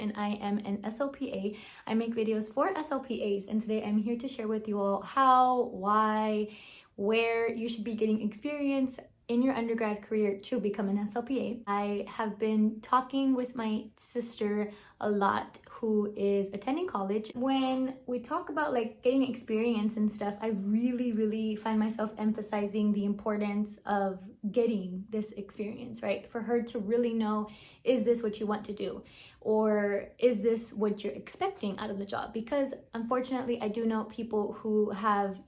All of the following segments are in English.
and I am an SLPA. I make videos for SLPAs, and today I'm here to share with you all how, why, where you should be getting experience in your undergrad career to become an SLPA. I have been talking with my sister a lot who is attending college. When we talk about like getting experience and stuff, I really find myself emphasizing the importance of getting this experience, right? For her to really know, is this what you want to do? Or is this what you're expecting out of the job? Because unfortunately, I do know people who have,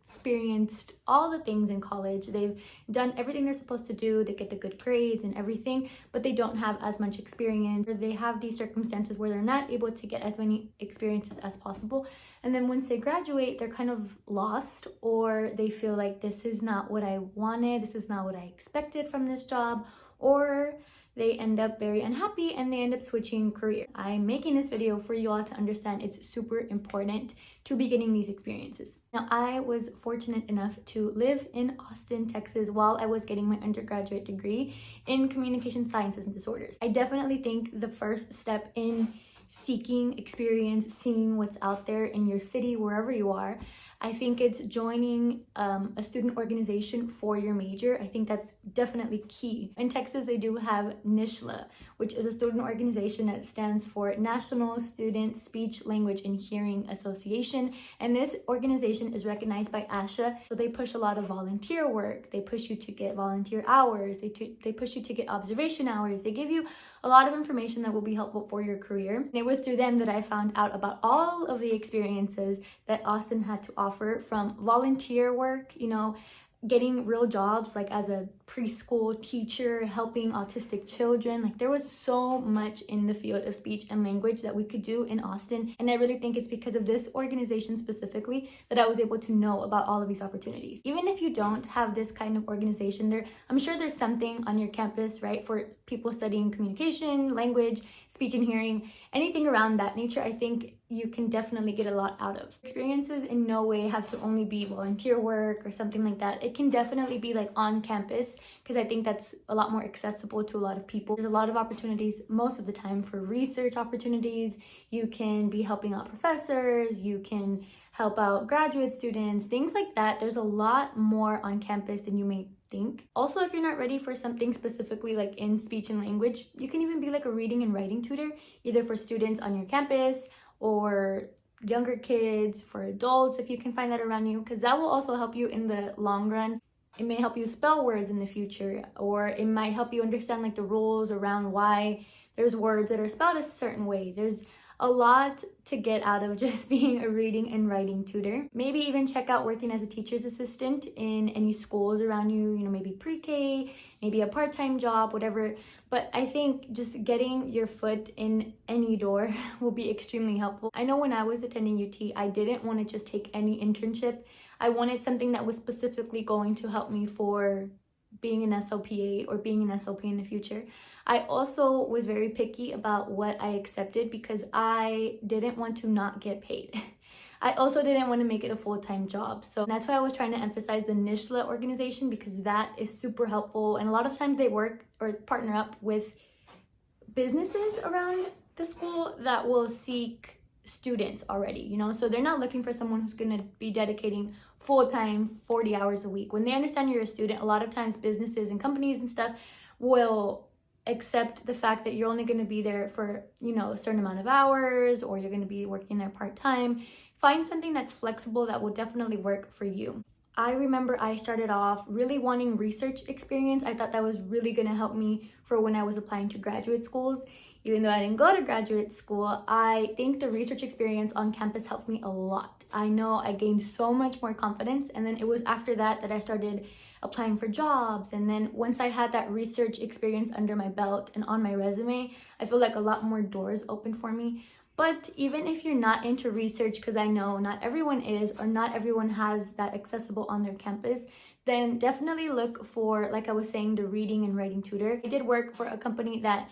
experienced all the things in college. They've done everything they're supposed to do. They get the good grades and everything, but they don't have as much experience, or they have these circumstances where they're not able to get as many experiences as possible. And then once they graduate, they're kind of lost, or they feel like this is not what I wanted. This is not what I expected from this job, or they end up very unhappy and they end up switching career. I'm making this video for you all to understand it's super important to be getting these experiences. Now, I was fortunate enough to live in Austin, Texas while I was getting my undergraduate degree in communication sciences and disorders. I definitely think the first step in seeking experience, seeing what's out there in your city, wherever you are, I think it's joining a student organization for your major. I think that's definitely key. In Texas, they do have NSHLA, which is a student organization that stands for National Student Speech, Language, and Hearing Association. And this organization is recognized by ASHA. So they push a lot of volunteer work. They push you to get volunteer hours. They push you to get observation hours. They give you a lot of information that will be helpful for your career. And it was through them that I found out about all of the experiences that Austin had to offer, from volunteer work, getting real jobs like as a preschool teacher, helping autistic children. Like, there was so much in the field of speech and language that we could do in Austin. And I really think it's because of this organization specifically that I was able to know about all of these opportunities. Even if you don't have this kind of organization, I'm sure there's something on your campus, right, for people studying communication, language, speech and hearing, anything around that nature. I think you can definitely get a lot out of. Experiences in no way have to only be volunteer work or something like that. It can definitely be like on campus, because I think that's a lot more accessible to a lot of people. There's a lot of opportunities most of the time for research opportunities. You can be helping out professors, you can help out graduate students, things like that. There's a lot more on campus than you may think. Also, if you're not ready for something specifically like in speech and language, you can even be like a reading and writing tutor, either for students on your campus or younger kids, for adults, if you can find that around you, because that will also help you in the long run. It may help you spell words in the future, or it might help you understand like the rules around why there's words that are spelled a certain way. There's a lot to get out of just being a reading and writing tutor. Maybe even check out working as a teacher's assistant in any schools around you, maybe pre-K, maybe a part-time job, whatever. But I think just getting your foot in any door will be extremely helpful. I know when I was attending UT, I didn't want to just take any internship. I wanted something that was specifically going to help me for being an SLPA or being an SLP in the future. I also was very picky about what I accepted because I didn't want to not get paid. I also didn't want to make it a full-time job. So that's why I was trying to emphasize the NSHLA organization, because that is super helpful. And a lot of times they work or partner up with businesses around the school that will seek students already, so they're not looking for someone who's going to be dedicating full-time 40 hours a week. When they understand you're a student, a lot of times businesses and companies and stuff will accept the fact that you're only going to be there for a certain amount of hours, or you're going to be working there part-time. Find something that's flexible that will definitely work for you. I remember I started off really wanting research experience. I thought that was really going to help me for when I was applying to graduate schools. Even though I didn't go to graduate school, I think the research experience on campus helped me a lot. I know I gained so much more confidence, and then it was after that that I started applying for jobs. And then once I had that research experience under my belt and on my resume, I feel like a lot more doors opened for me. But even if you're not into research, because I know not everyone is, or not everyone has that accessible on their campus, then definitely look for, like I was saying, the reading and writing tutor. I did work for a company that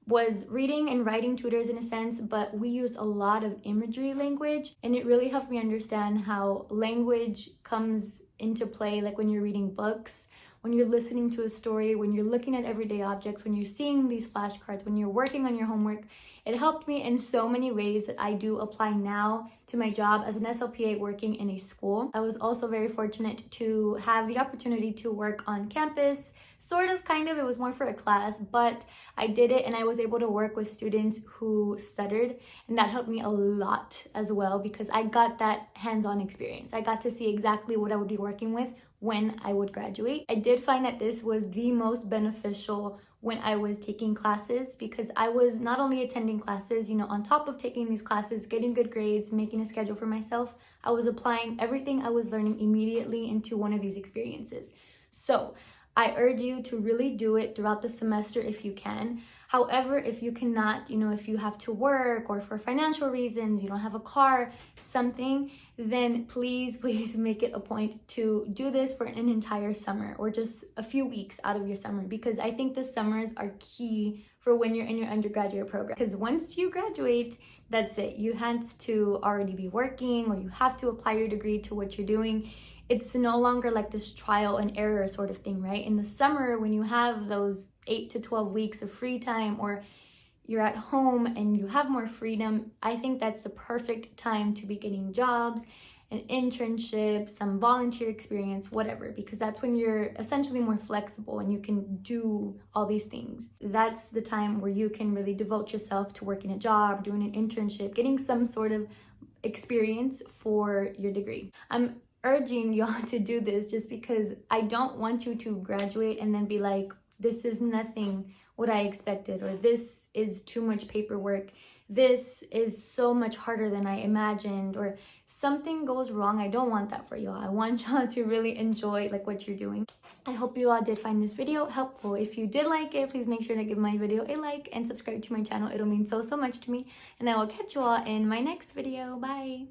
was reading and writing tutors in a sense, but we used a lot of imagery language, and it really helped me understand how language comes into play, like when you're reading books, when you're listening to a story, when you're looking at everyday objects, when you're seeing these flashcards, when you're working on your homework. It helped me in so many ways that I do apply now to my job as an SLPA working in a school. I was also very fortunate to have the opportunity to work on campus, sort of, kind of. It was more for a class, but I did it and I was able to work with students who stuttered, and that helped me a lot as well because I got that hands-on experience. I got to see exactly what I would be working with when I would graduate. I did find that this was the most beneficial when I was taking classes because I was not only attending classes, you know, on top of taking these classes, getting good grades, making a schedule for myself, I was applying everything I was learning immediately into one of these experiences. So I urge you to really do it throughout the semester if you can. However, if you cannot, you know, if you have to work or for financial reasons, you don't have a car, something, then please make it a point to do this for an entire summer or just a few weeks out of your summer, because I think the summers are key for when you're in your undergraduate program. Because once you graduate, that's it. You have to already be working or you have to apply your degree to what you're doing. It's no longer like this trial and error sort of thing, right? In the summer, when you have those 8 to 12 weeks of free time or you're at home and you have more freedom, I think that's the perfect time to be getting jobs, an internship, some volunteer experience, whatever, because that's when you're essentially more flexible and you can do all these things. That's the time where you can really devote yourself to working a job, doing an internship, getting some sort of experience for your degree. I'm urging y'all to do this just because I don't want you to graduate and then be like, this is nothing what I expected, or this is too much paperwork, this is so much harder than I imagined, or something goes wrong. I don't want that for y'all. I want y'all to really enjoy like what you're doing. I hope you all did find this video helpful. If you did like it, please make sure to give my video a like and subscribe to my channel. It'll mean so much to me, and I will catch you all in my next video. Bye.